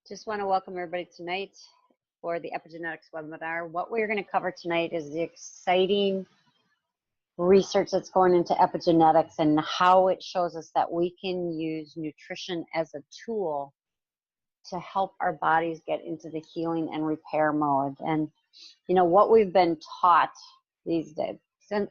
Just want to welcome everybody tonight for the Epigenetics webinar. What we're going to cover tonight is the exciting research that's going into epigenetics and how it shows us that we can use nutrition as a tool to help our bodies get into the healing and repair mode. And you know what we've been taught these days,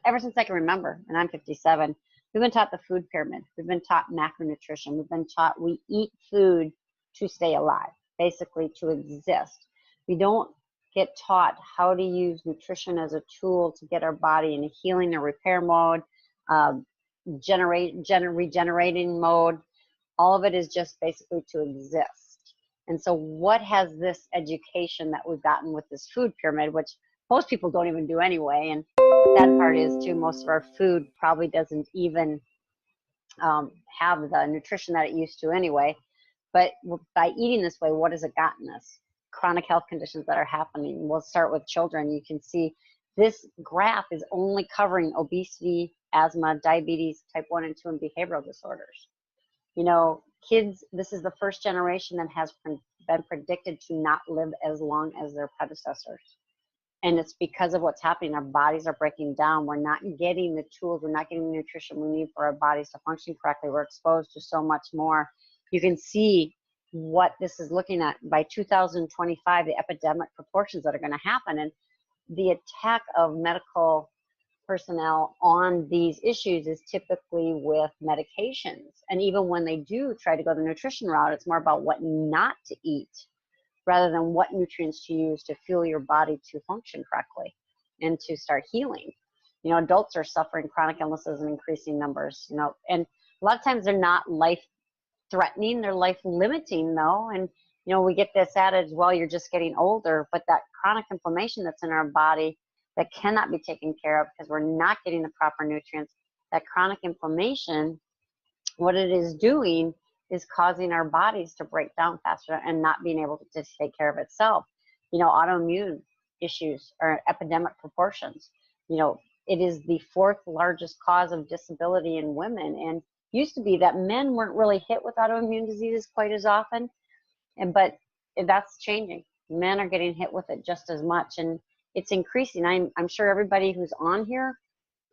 ever since I can remember, and I'm 57, we've been taught the food pyramid. We've been taught macronutrition. We've been taught we eat food to stay alive, basically to exist. We don't get taught how to use nutrition as a tool to get our body in a healing and repair mode, regenerating mode. All of it is just basically to exist. And so what has this education that we've gotten with this food pyramid, which most people don't even do anyway, and that part is too, most of our food probably doesn't even have the nutrition that it used to anyway. But by eating this way, what has it gotten us? Chronic health conditions that are happening. We'll start with children. You can see this graph is only covering obesity, asthma, diabetes, type 1 and 2, and behavioral disorders. You know, kids, this is the first generation that has been predicted to not live as long as their predecessors. And it's because of what's happening. Our bodies are breaking down. We're not getting the tools. We're not getting the nutrition we need for our bodies to function correctly. We're exposed to so much more. You can see what this is looking at by 2025, the epidemic proportions that are going to happen, and the attack of medical personnel on these issues is typically with medications. And even when they do try to go the nutrition route, it's more about what not to eat rather than what nutrients to use to fuel your body to function correctly and to start healing. You know, adults are suffering chronic illnesses in increasing numbers, you know, and a lot of times they're not life-threatening, they're life-limiting though. And, you know, we get this adage, well, you're just getting older, but that chronic inflammation that's in our body that cannot be taken care of because we're not getting the proper nutrients, that chronic inflammation, what it is doing is causing our bodies to break down faster and not being able to take care of itself. You know, autoimmune issues are epidemic proportions. You know, it is the 4th largest cause of disability in women, and used to be that men weren't really hit with autoimmune diseases quite as often, but that's changing. Men are getting hit with it just as much, and it's increasing. I'm sure everybody who's on here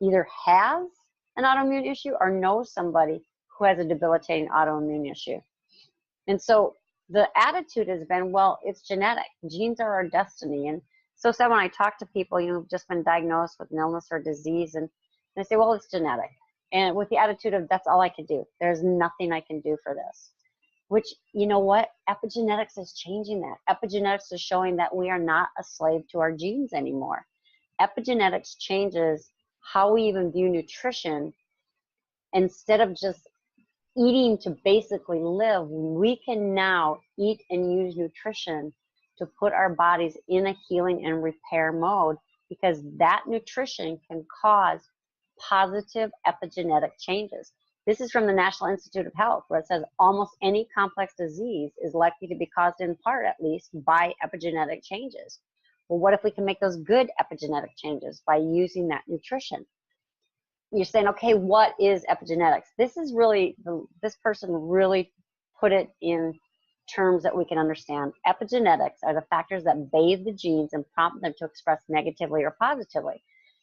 either has an autoimmune issue or knows somebody who has a debilitating autoimmune issue. And so the attitude has been, well, it's genetic. Genes are our destiny. And so when I talk to people, you know, who've just been diagnosed with an illness or disease, and they say, well, it's genetic. And with the attitude of, that's all I can do. There's nothing I can do for this. Which, you know what? Epigenetics is changing that. Epigenetics is showing that we are not a slave to our genes anymore. Epigenetics changes how we even view nutrition. Instead of just eating to basically live, we can now eat and use nutrition to put our bodies in a healing and repair mode, because that nutrition can cause positive epigenetic changes. This is from the National Institute of Health, where it says almost any complex disease is likely to be caused in part, at least, by epigenetic changes. Well, what if we can make those good epigenetic changes by using that nutrition? You're saying, okay, what is epigenetics? This is really, this person really put it in terms that we can understand. Epigenetics are the factors that bathe the genes and prompt them to express negatively or positively.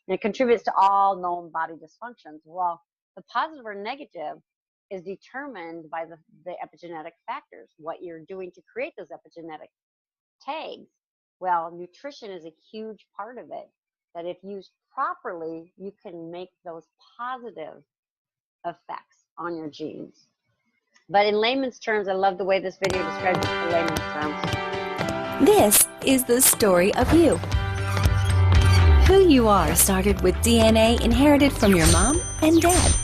And it contributes to all known body dysfunctions. Well, the positive or negative is determined by the epigenetic factors, what you're doing to create those epigenetic tags. Well, nutrition is a huge part of it, that if used properly, you can make those positive effects on your genes. But in layman's terms, I love the way this video describes it in layman's terms. This is the story of you. Who you are started with DNA inherited from your mom and dad.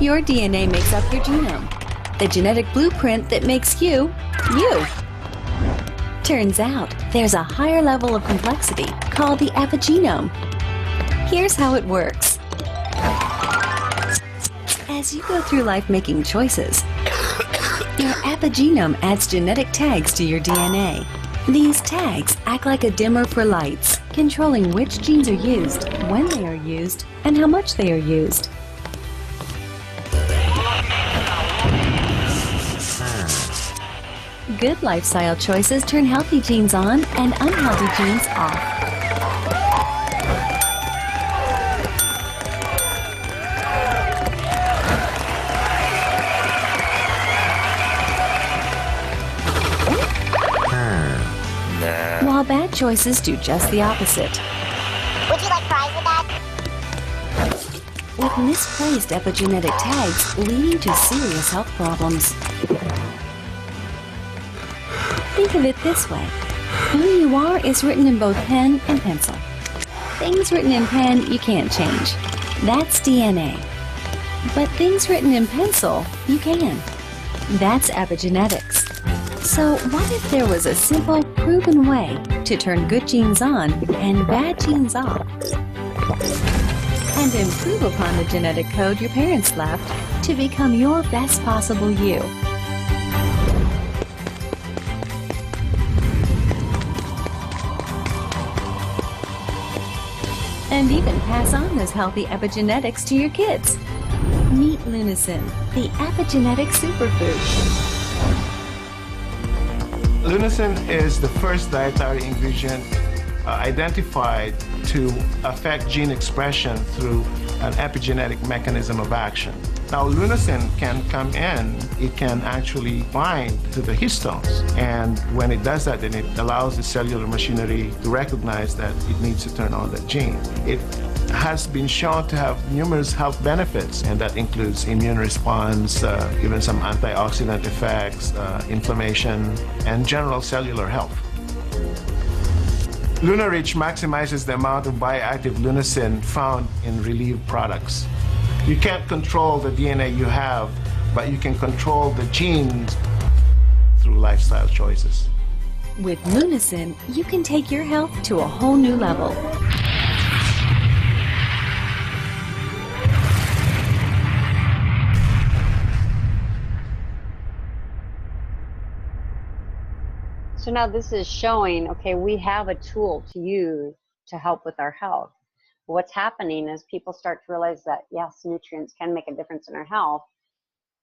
Your DNA makes up your genome, the genetic blueprint that makes you, you. Turns out, there's a higher level of complexity called the epigenome. Here's how it works. As you go through life making choices, your epigenome adds genetic tags to your DNA. These tags act like a dimmer for lights, controlling which genes are used, when they are used, and how much they are used. Good lifestyle choices turn healthy genes on and unhealthy genes off. While bad choices do just the opposite. Would you like fries with that? With misplaced epigenetic tags leading to serious health problems. Think of it this way. Who you are is written in both pen and pencil. Things written in pen you can't change. That's DNA. But things written in pencil, you can. That's epigenetics. So what if there was a simple, proven way to turn good genes on and bad genes off? And improve upon the genetic code your parents left to become your best possible you. And even pass on those healthy epigenetics to your kids. Meet Lunacin, the epigenetic superfood. Lunacin is the first dietary ingredient identified to affect gene expression through an epigenetic mechanism of action. Now, Lunacin can come in, it can actually bind to the histones. And when it does that, then it allows the cellular machinery to recognize that it needs to turn on that gene. It has been shown to have numerous health benefits, and that includes immune response, even some antioxidant effects, inflammation, and general cellular health. LunaRich maximizes the amount of bioactive Lunacin found in Reliv products. You can't control the DNA you have, but you can control the genes through lifestyle choices. With Lunacin, you can take your health to a whole new level. So now this is showing, okay, we have a tool to use to help with our health. What's happening is people start to realize that, yes, nutrients can make a difference in our health.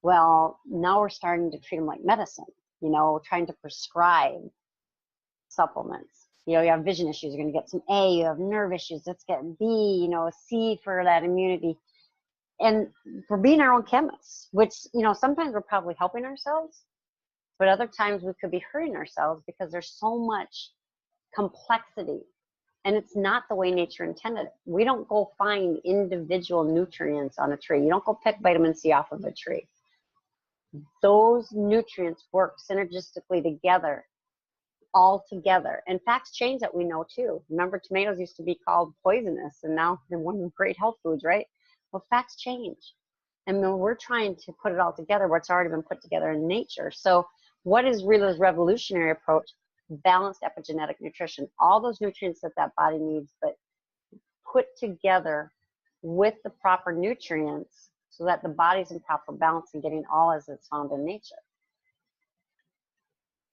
Well, now we're starting to treat them like medicine, you know, trying to prescribe supplements. You know, you have vision issues, you're going to get some A, you have nerve issues, let's get B, you know, a C for that immunity. And for being our own chemists, which, you know, sometimes we're probably helping ourselves, but other times we could be hurting ourselves because there's so much complexity. And it's not the way nature intended it. We don't go find individual nutrients on a tree. You don't go pick vitamin C off of a tree. Those nutrients work synergistically together, all together. And facts change that we know too. Remember, tomatoes used to be called poisonous, and now they're one of the great health foods, right? Well, facts change. And when we're trying to put it all together, what's already been put together in nature. So what is Reliv's revolutionary approach? Balanced epigenetic nutrition. All those nutrients that that body needs, but put together with the proper nutrients so that the body's in proper balance and getting all as it's found in nature.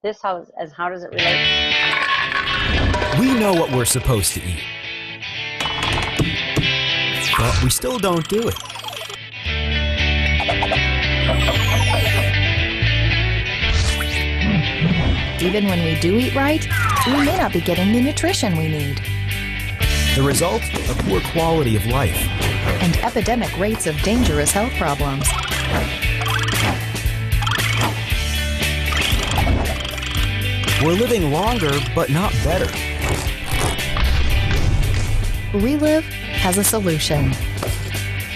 This how does it relate? We know what we're supposed to eat, but we still don't do it. Even when we do eat right, we may not be getting the nutrition we need. The result? A poor quality of life. And epidemic rates of dangerous health problems. We're living longer, but not better. Reliv has a solution.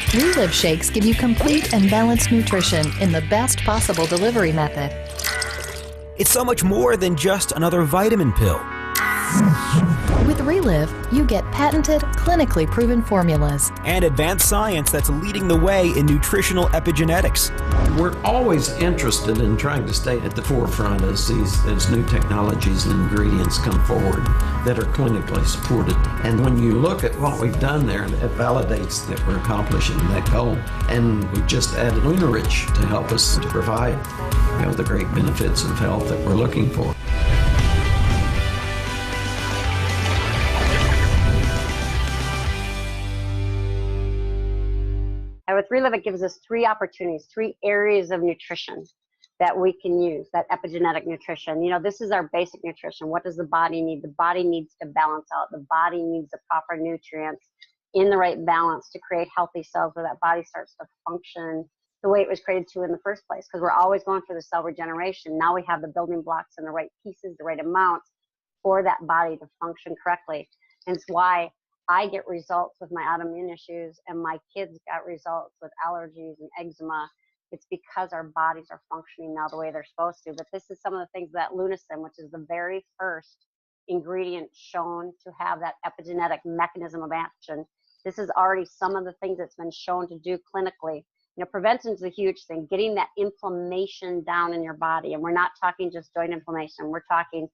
Reliv shakes give you complete and balanced nutrition in the best possible delivery method. It's so much more than just another vitamin pill. With Reliv, you get patented, clinically proven formulas. And advanced science that's leading the way in nutritional epigenetics. We're always interested in trying to stay at the forefront as new technologies and ingredients come forward that are clinically supported. And when you look at what we've done there, it validates that we're accomplishing that goal. And we just added LunaRich to help us to provide, you know, the great benefits of health that we're looking for. And with Reliv, it gives us 3 opportunities, 3 areas of nutrition that we can use, that epigenetic nutrition. You know, this is our basic nutrition. What does the body need? The body needs to balance out. The body needs the proper nutrients in the right balance to create healthy cells where that body starts to function the way it was created to in the first place, because we're always going for the cell regeneration. Now we have the building blocks and the right pieces, the right amounts for that body to function correctly. And it's why I get results with my autoimmune issues and my kids got results with allergies and eczema. It's because our bodies are functioning now the way they're supposed to. But this is some of the things that Lunasin, which is the very first ingredient shown to have that epigenetic mechanism of action. This is already some of the things that's been shown to do clinically. You know, prevention is a huge thing, getting that inflammation down in your body. And we're not talking just joint inflammation. We're talking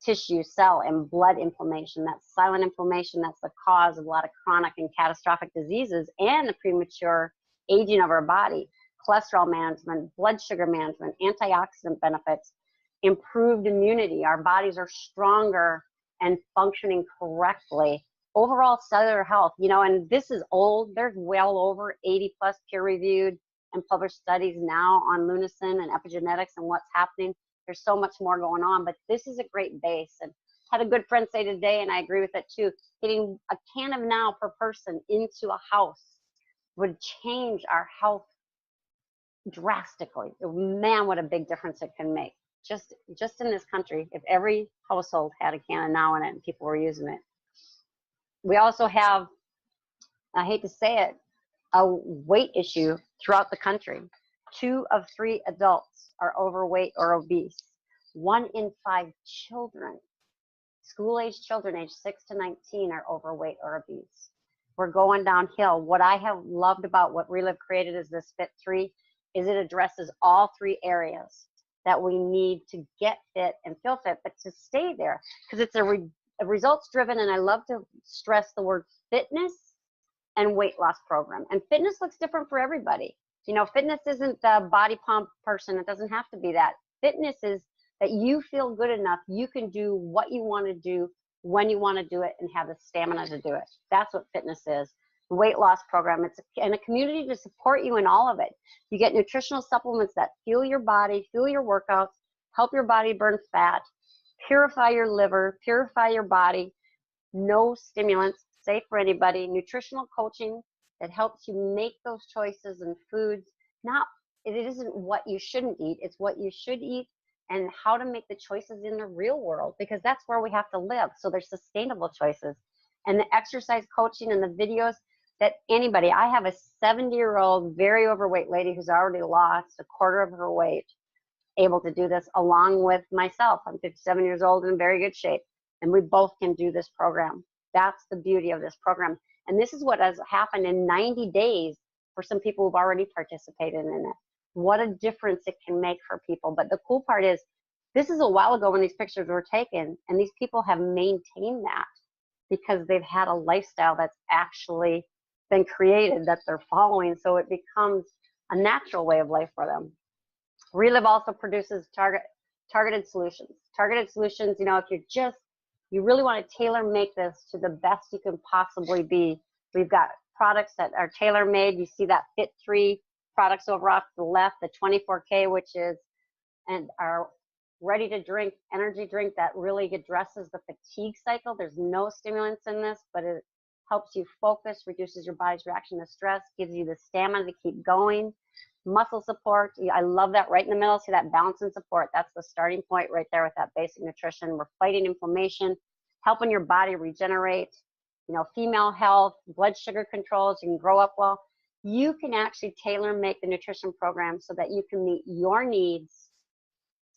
tissue, cell, and blood inflammation. That silent inflammation, that's the cause of a lot of chronic and catastrophic diseases and the premature aging of our body. Cholesterol management, blood sugar management, antioxidant benefits, improved immunity. Our bodies are stronger and functioning correctly. Overall cellular health, you know, and this is old. There's well over 80 plus peer-reviewed and published studies now on Lunasin and epigenetics and what's happening. There's so much more going on, but this is a great base. And had a good friend say today, and I agree with that too, getting a can of now per person into a house would change our health drastically. Man, what a big difference it can make. Just in this country, if every household had a can of now in it and people were using it. We also have, I hate to say it, a weight issue throughout the country. 2 of 3 adults are overweight or obese. 1 in 5 children, school-age children aged 6 to 19 are overweight or obese. We're going downhill. What I have loved about what Reliv created is this Fit 3, is it addresses all 3 areas that we need to get fit and feel fit, but to stay there, because it's a results driven, and I love to stress the word fitness and weight loss program. And fitness looks different for everybody. You know, fitness isn't the body pump person. It doesn't have to be that. Fitness is that you feel good enough, you can do what you want to do when you want to do it and have the stamina to do it. That's what fitness is. The weight loss program, it's in a community to support you in all of it. You get nutritional supplements that fuel your body, fuel your workouts, help your body burn fat, purify your liver, purify your body, no stimulants, safe for anybody, nutritional coaching that helps you make those choices in foods. It isn't what you shouldn't eat, it's what you should eat and how to make the choices in the real world, because that's where we have to live. So there's sustainable choices. And the exercise coaching and the videos that anybody, I have a 70-year-old, very overweight lady who's already lost a quarter of her weight, able to do this along with myself. I'm 57 years old and in very good shape, and we both can do this program. That's the beauty of this program. And this is what has happened in 90 days for some people who've already participated in it. What a difference it can make for people. But the cool part is, this is a while ago when these pictures were taken, and these people have maintained that because they've had a lifestyle that's actually been created that they're following, so it becomes a natural way of life for them. Reliv also produces targeted solutions. Targeted solutions, you know, if you really want to tailor make this to the best you can possibly be, we've got products that are tailor made. You see that Fit 3 products over off to the left, the 24K, which is, and our ready to drink energy drink that really addresses the fatigue cycle. There's no stimulants in this, but it helps you focus, reduces your body's reaction to stress, gives you the stamina to keep going. Muscle support, I love that right in the middle. See that balance and support? That's the starting point right there with that basic nutrition. We're fighting inflammation, helping your body regenerate, you know, female health, blood sugar controls, you can grow up well. You can actually tailor make the nutrition program so that you can meet your needs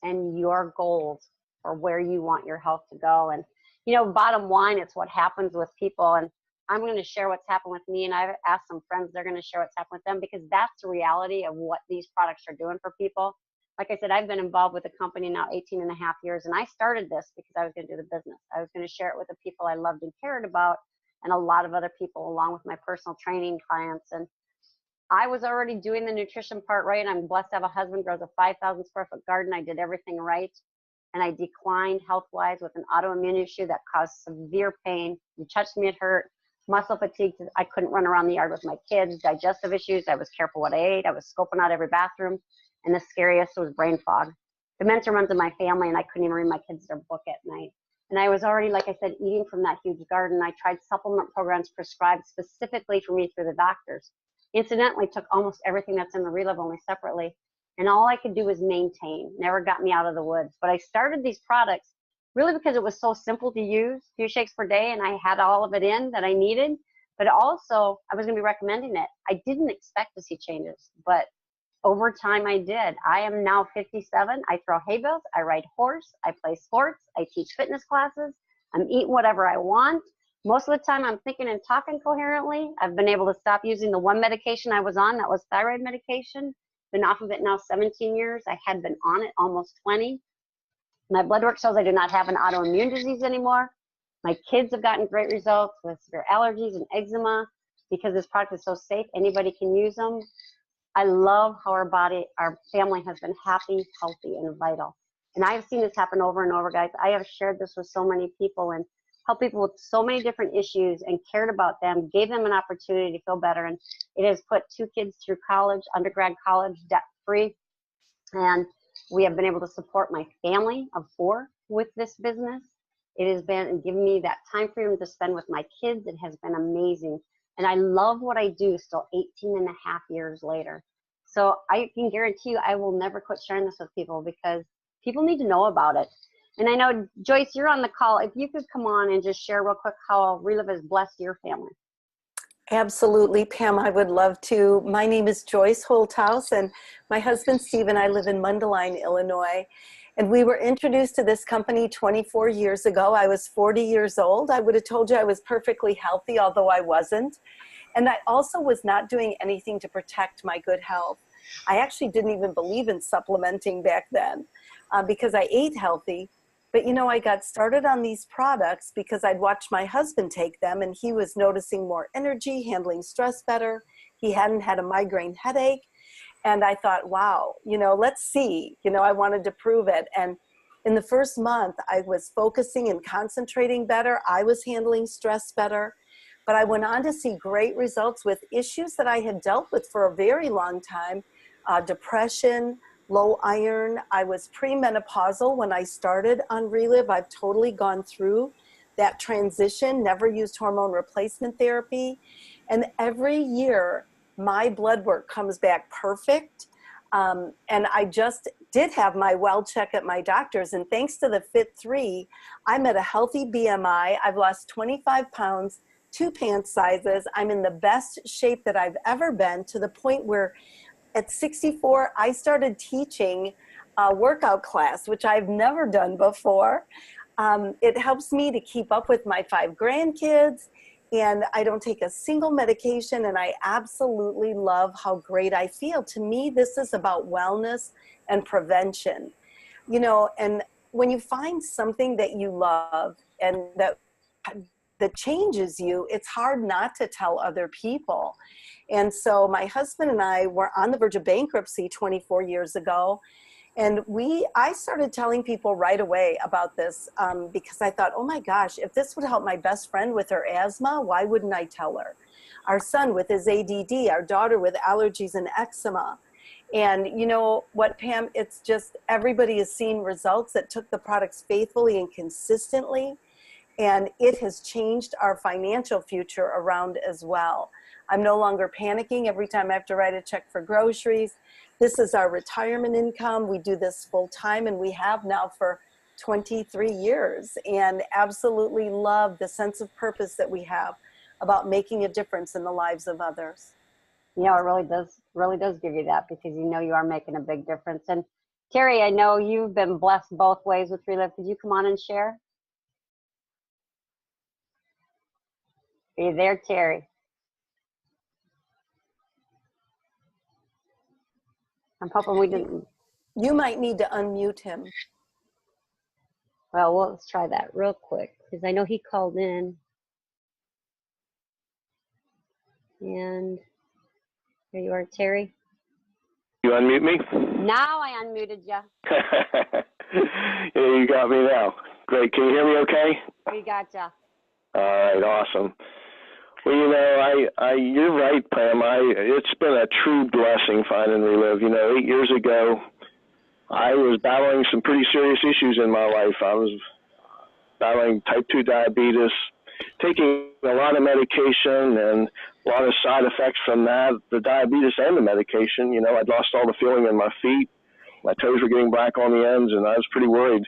and your goals for where you want your health to go. And, you know, bottom line, it's what happens with people. And I'm going to share what's happened with me, and I've asked some friends, they're going to share what's happened with them, because that's the reality of what these products are doing for people. Like I said, I've been involved with the company now 18 and a half years, and I started this because I was going to do the business. I was going to share it with the people I loved and cared about, and a lot of other people, along with my personal training clients. And I was already doing the nutrition part right, and I'm blessed to have a husband who grows a 5,000 square foot garden. I did everything right, and I declined health-wise with an autoimmune issue that caused severe pain. You touched me, it hurt. Muscle fatigue, I couldn't run around the yard with my kids. Digestive issues, I was careful what I ate. I was scoping out every bathroom. and the scariest was brain fog. Dementia runs in my family, and I couldn't even read my kids their book at night. And I was already, like I said, eating from that huge garden. I tried supplement programs prescribed specifically for me through the doctors. Incidentally, took almost everything that's in the Reliv, only separately. And all I could do was maintain. Never got me out of the woods. But I started these products really because it was so simple to use, few shakes per day, and I had all of it in that I needed. But also, I was going to be recommending it. I didn't expect to see changes, but over time I did. I am now 57. I throw hay bales. I ride horse. I play sports. I teach fitness classes. I'm eating whatever I want. Most of the time I'm thinking and talking coherently. I've been able to stop using the one medication I was on, that was thyroid medication. Been off of it now 17 years. I had been on it almost 20. My blood work shows I do not have an autoimmune disease anymore. My kids have gotten great results with severe allergies and eczema because this product is so safe. Anybody can use them. I love how our family has been happy, healthy, and vital. And I have seen this happen over and over, guys. I have shared this with so many people and helped people with so many different issues and cared about them, gave them an opportunity to feel better. And it has put 2 kids through college, undergrad college, debt-free. And we have been able to support my family of 4 with this business. It has been giving me that time freedom to spend with my kids. It has been amazing. And I love what I do still 18 and a half years later. So I can guarantee you I will never quit sharing this with people because people need to know about it. And I know, Joyce, you're on the call. If you could come on and just share real quick how Reliv has blessed your family. Absolutely, Pam, I would love to. My name is Joyce Holthouse, and my husband Steve and I live in Mundelein, Illinois. And we were introduced to this company 24 years ago. I was 40 years old. I would have told you I was perfectly healthy, although I wasn't. And I also was not doing anything to protect my good health. I actually didn't even believe in supplementing back then because I ate healthy. But you know, I got started on these products because I'd watched my husband take them, and he was noticing more energy, handling stress better. He hadn't had a migraine headache. And I thought, wow, you know, let's see. You know, I wanted to prove it. And in the first month, I was focusing and concentrating better. I was handling stress better. But I went on to see great results with issues that I had dealt with for a very long time, depression, low iron. I was premenopausal when I started on Reliv. I've totally gone through that transition, never used hormone replacement therapy. And every year, my blood work comes back perfect. And I just did have my well check at my doctor's. And thanks to the Fit3, I'm at a healthy BMI. I've lost 25 pounds, 2 pant sizes. I'm in the best shape that I've ever been, to the point where at 64, I started teaching a workout class, which I've never done before. It helps me to keep up with my 5 grandkids, and I don't take a single medication, and I absolutely love how great I feel. To me, this is about wellness and prevention. You know, and when you find something that you love and that changes you, it's hard not to tell other people. And so my husband and I were on the verge of bankruptcy 24 years ago. And I started telling people right away about this because I thought, oh my gosh, if this would help my best friend with her asthma, why wouldn't I tell her? Our son with his ADD, our daughter with allergies and eczema. And you know what, Pam, it's just everybody has seen results that took the products faithfully and consistently. And it has changed our financial future around as well. I'm no longer panicking every time I have to write a check for groceries. This is our retirement income. We do this full time, and we have now for 23 years, and absolutely love the sense of purpose that we have about making a difference in the lives of others. You know, it really does give you that, because you know you are making a big difference. And Terry, I know you've been blessed both ways with Reliv. Could you come on and share? Are you there, Terry? I'm hoping we didn't. You might need to unmute him. Well, let's try that real quick, because I know he called in. And there you are, Terry. You unmute me? Now I unmuted you. Yeah, you got me now. Great. Can you hear me okay? We gotcha. All right, awesome. Well, you're right, Pam. It's been a true blessing finding Reliv. 8 years ago, I was battling some pretty serious issues in my life. I was battling type 2 diabetes, taking a lot of medication and a lot of side effects from that, the diabetes and the medication. I'd lost all the feeling in my feet. My toes were getting black on the ends, and I was pretty worried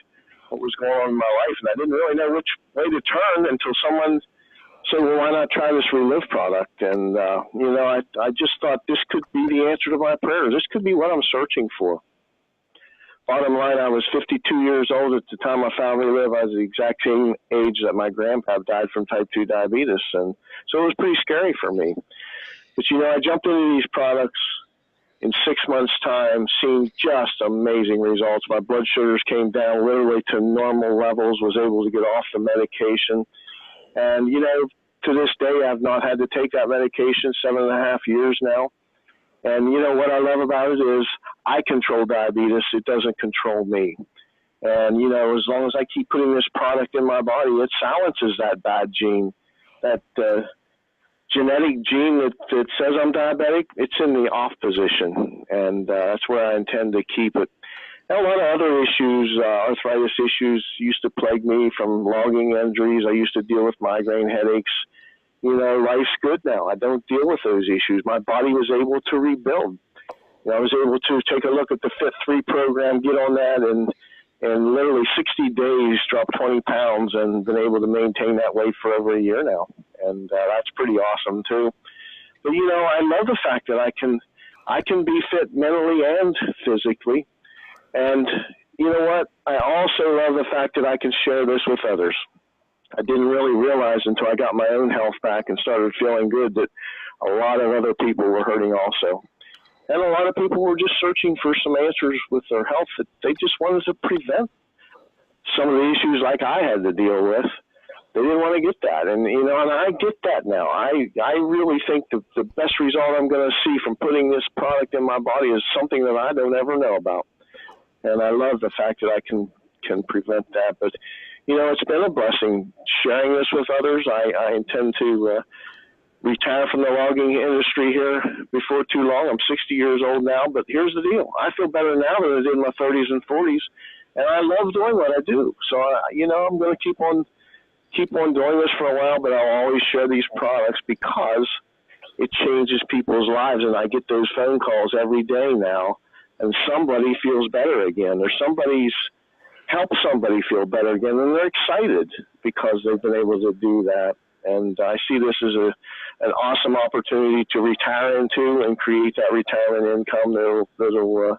what was going on in my life. And I didn't really know which way to turn until someone said, well, why not try this Reliv product? And, I just thought this could be the answer to my prayers. This could be what I'm searching for. Bottom line, I was 52 years old at the time I found Reliv. I was the exact same age that my grandpa died from type 2 diabetes. And so it was pretty scary for me. But, I jumped into these products in 6 months' time, seeing just amazing results. My blood sugars came down literally to normal levels, was able to get off the medication. And, to this day, I've not had to take that medication 7.5 years now. And, what I love about it is I control diabetes. It doesn't control me. And, as long as I keep putting this product in my body, it silences that bad gene, that genetic gene that says I'm diabetic. It's in the off position, and that's where I intend to keep it. And a lot of other issues, arthritis issues used to plague me, from logging injuries. I used to deal with migraine headaches. Life's good now. I don't deal with those issues. My body was able to rebuild. I was able to take a look at the Fit3 program, get on that, and literally 60 days drop 20 pounds and been able to maintain that weight for over a year now. And that's pretty awesome too. But, I love the fact that I can be fit mentally and physically. And you know what? I also love the fact that I can share this with others. I didn't really realize until I got my own health back and started feeling good that a lot of other people were hurting also. And a lot of people were just searching for some answers with their health that they just wanted to prevent some of the issues like I had to deal with. They didn't want to get that. And, and I get that now. I really think the best result I'm going to see from putting this product in my body is something that I don't ever know about. And I love the fact that I can prevent that. But, it's been a blessing sharing this with others. I intend to retire from the logging industry here before too long. I'm 60 years old now, but here's the deal. I feel better now than I did in my 30s and 40s, and I love doing what I do. So, I'm going to keep on doing this for a while, but I'll always share these products because it changes people's lives, and I get those phone calls every day now, and somebody feels better again, or somebody's helped somebody feel better again, and they're excited because they've been able to do that. And I see this as an awesome opportunity to retire into and create that retirement income that'll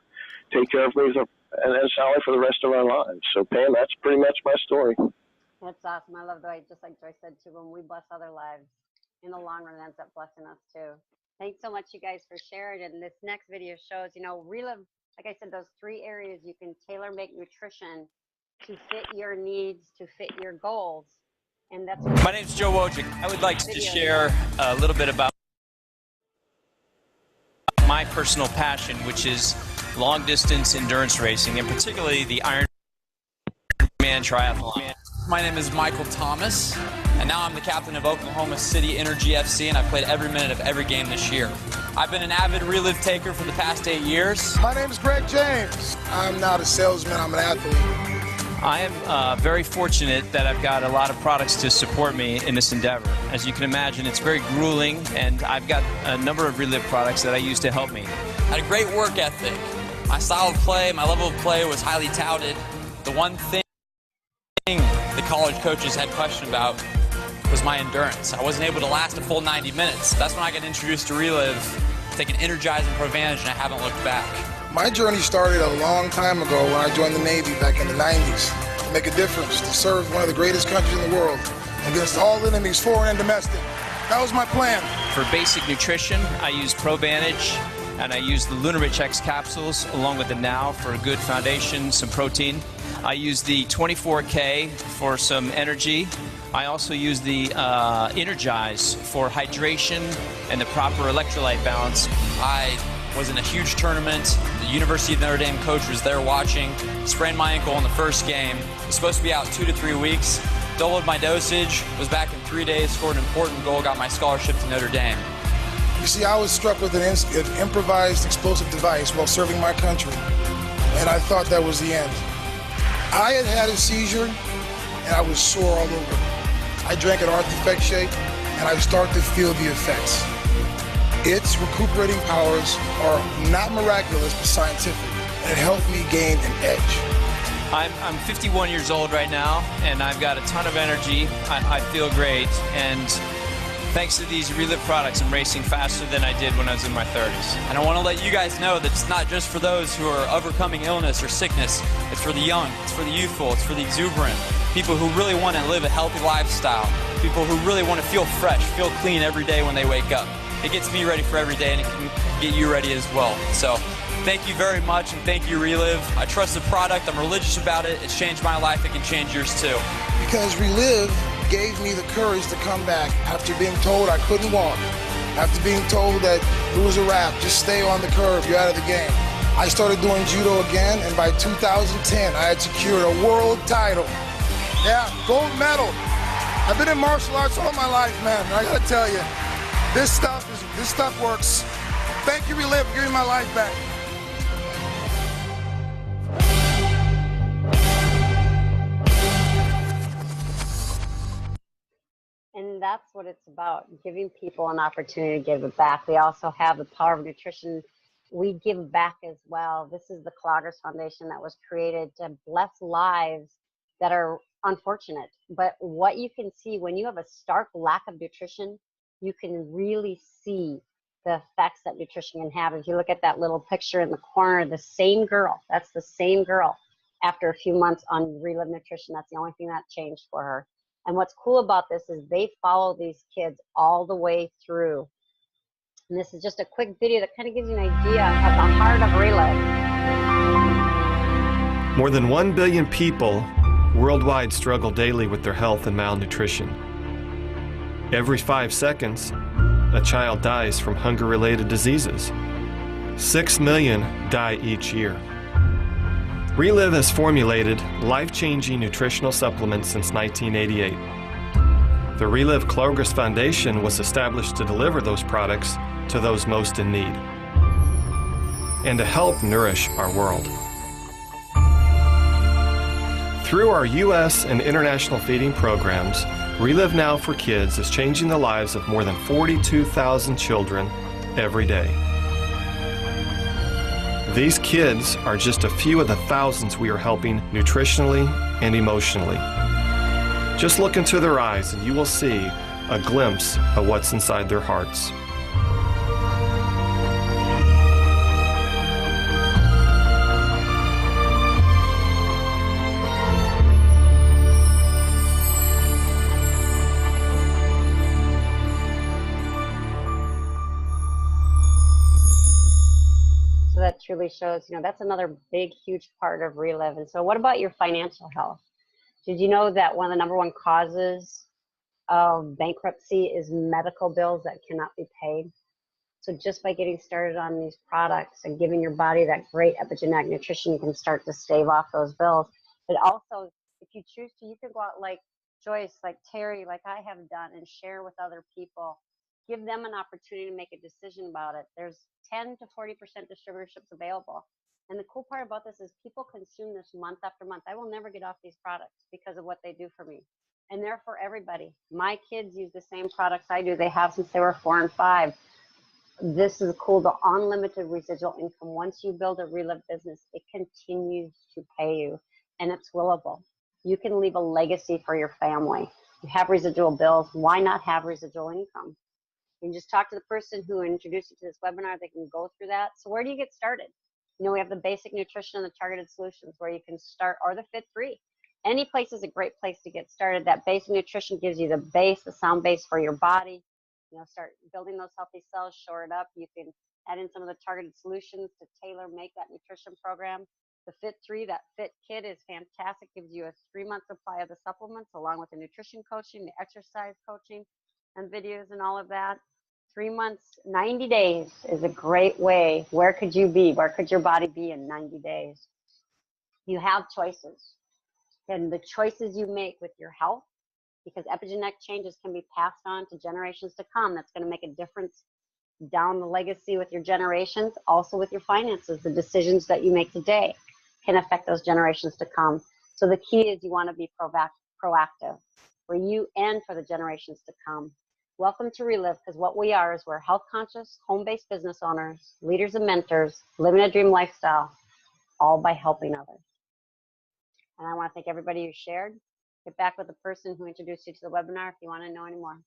take care of me and Sally for the rest of our lives. So, Pam, that's pretty much my story. That's awesome. I love the way, just like Joyce said too, when we bless other lives, in the long run, it ends up blessing us too. Thanks so much, you guys, for sharing. And this next video shows, Reliv, like I said, those 3 areas you can tailor make nutrition to fit your needs, to fit your goals. And that's what my name's Joe Wojcik. I would like to just share a little bit about my personal passion, which is long distance endurance racing, and particularly the Ironman triathlon. My name is Michael Thomas, and now I'm the captain of Oklahoma City Energy FC, and I've played every minute of every game this year. I've been an avid Reliv taker for the past 8 years. My name is Greg James. I'm not a salesman, I'm an athlete. I am very fortunate that I've got a lot of products to support me in this endeavor. As you can imagine, it's very grueling, and I've got a number of Reliv products that I use to help me. I had a great work ethic. My style of play, my level of play was highly touted. The one thing the college coaches had questioned about was my endurance. I wasn't able to last a full 90 minutes. That's when I got introduced to Reliv, taking Energize and Provantage, and I haven't looked back. My journey started a long time ago when I joined the Navy back in the 90s to make a difference, to serve one of the greatest countries in the world against all enemies, foreign and domestic. That was my plan. For basic nutrition, I use Provantage, and I use the Lunarich X capsules along with the Now for a good foundation, some protein. I use the 24K for some energy. I also use the Energize for hydration and the proper electrolyte balance. I was in a huge tournament. The University of Notre Dame coach was there watching. Sprained my ankle in the first game. Was supposed to be out 2 to 3 weeks. doubled my dosage, was back in 3 days, scored an important goal, got my scholarship to Notre Dame. You see, I was struck with an improvised explosive device while serving my country, and I thought that was the end. I had had a seizure, and I was sore all over. I drank an Arthifex shake, and I started to feel the effects. Its recuperating powers are not miraculous, but scientific, and it helped me gain an edge. I'm 51 years old right now, and I've got a ton of energy. I feel great, and thanks to these Reliv products, I'm racing faster than I did when I was in my 30s. And I want to let you guys know that it's not just for those who are overcoming illness or sickness. It's for the young, it's for the youthful, it's for the exuberant, people who really want to live a healthy lifestyle, people who really want to feel fresh, feel clean every day when they wake up. It gets me ready for every day, and it can get you ready as well. So thank you very much, and thank you, Reliv. I trust the product. I'm religious about it. It's changed my life. It can change yours too. Because Reliv gave me the courage to come back after being told I couldn't walk, after being told that it was a wrap, just stay on the curb, you're out of the game. I started doing judo again, and by 2010, I had secured a world title. Yeah, gold medal. I've been in martial arts all my life, man. I gotta tell you, this stuff works. Thank you, Reliv, for giving my life back. And that's what it's about, giving people an opportunity to give it back. We also have the Power of Nutrition. We give back as well. This is the Cloggers Foundation that was created to bless lives that are unfortunate. But what you can see when you have a stark lack of nutrition, you can really see the effects that nutrition can have. If you look at that little picture in the corner, the same girl, that's the same girl after a few months on Reliv Nutrition. That's the only thing that changed for her. And what's cool about this is they follow these kids all the way through. And this is just a quick video that kind of gives you an idea of the heart of Reliv. More than 1 billion people worldwide struggle daily with their health and malnutrition. Every 5 seconds, a child dies from hunger-related diseases. 6 million die each year. Reliv has formulated life-changing nutritional supplements since 1988. The Reliv Cloggers Foundation was established to deliver those products to those most in need and to help nourish our world. Through our U.S. and international feeding programs, Reliv Now for Kids is changing the lives of more than 42,000 children every day. These kids are just a few of the thousands we are helping nutritionally and emotionally. Just look into their eyes and you will see a glimpse of what's inside their hearts. So that truly shows, that's another big, huge part of Reliv. And so what about your financial health? Did you know that one of the #1 causes of bankruptcy is medical bills that cannot be paid? So just by getting started on these products and giving your body that great epigenetic nutrition, you can start to stave off those bills. But also, if you choose to, you can go out like Joyce, like Terry, like I have done, and share with other people. Give them an opportunity to make a decision about it. There's 10 to 40% distributorships available. And the cool part about this is people consume this month after month. I will never get off these products because of what they do for me. And they're for everybody. My kids use the same products I do. They have since they were 4 and 5. This is cool, the unlimited residual income. Once you build a Reliv business, it continues to pay you, and it's willable. You can leave a legacy for your family. You have residual bills. Why not have residual income? You can just talk to the person who introduced you to this webinar. They can go through that. So where do you get started? We have the basic nutrition and the targeted solutions where you can start, or the Fit 3. Any place is a great place to get started. That basic nutrition gives you the base, the sound base for your body. Start building those healthy cells, shore it up. You can add in some of the targeted solutions to tailor make that nutrition program. The Fit 3, that Fit Kit is fantastic. Gives you a 3-month supply of the supplements along with the nutrition coaching, the exercise coaching, and videos and all of that. 3 months, 90 days is a great way. Where could you be? Where could your body be in 90 days? You have choices. And the choices you make with your health because epigenetic changes can be passed on to generations to come. That's going to make a difference down the legacy with your generations, also with your finances. The decisions that you make today can affect those generations to come. So the key is you want to be proactive for you and for the generations to come. Welcome to Reliv, because what we are is we're health conscious, home-based business owners, leaders and mentors, living a dream lifestyle, all by helping others. And I want to thank everybody who shared. Get back with the person who introduced you to the webinar if you want to know any more.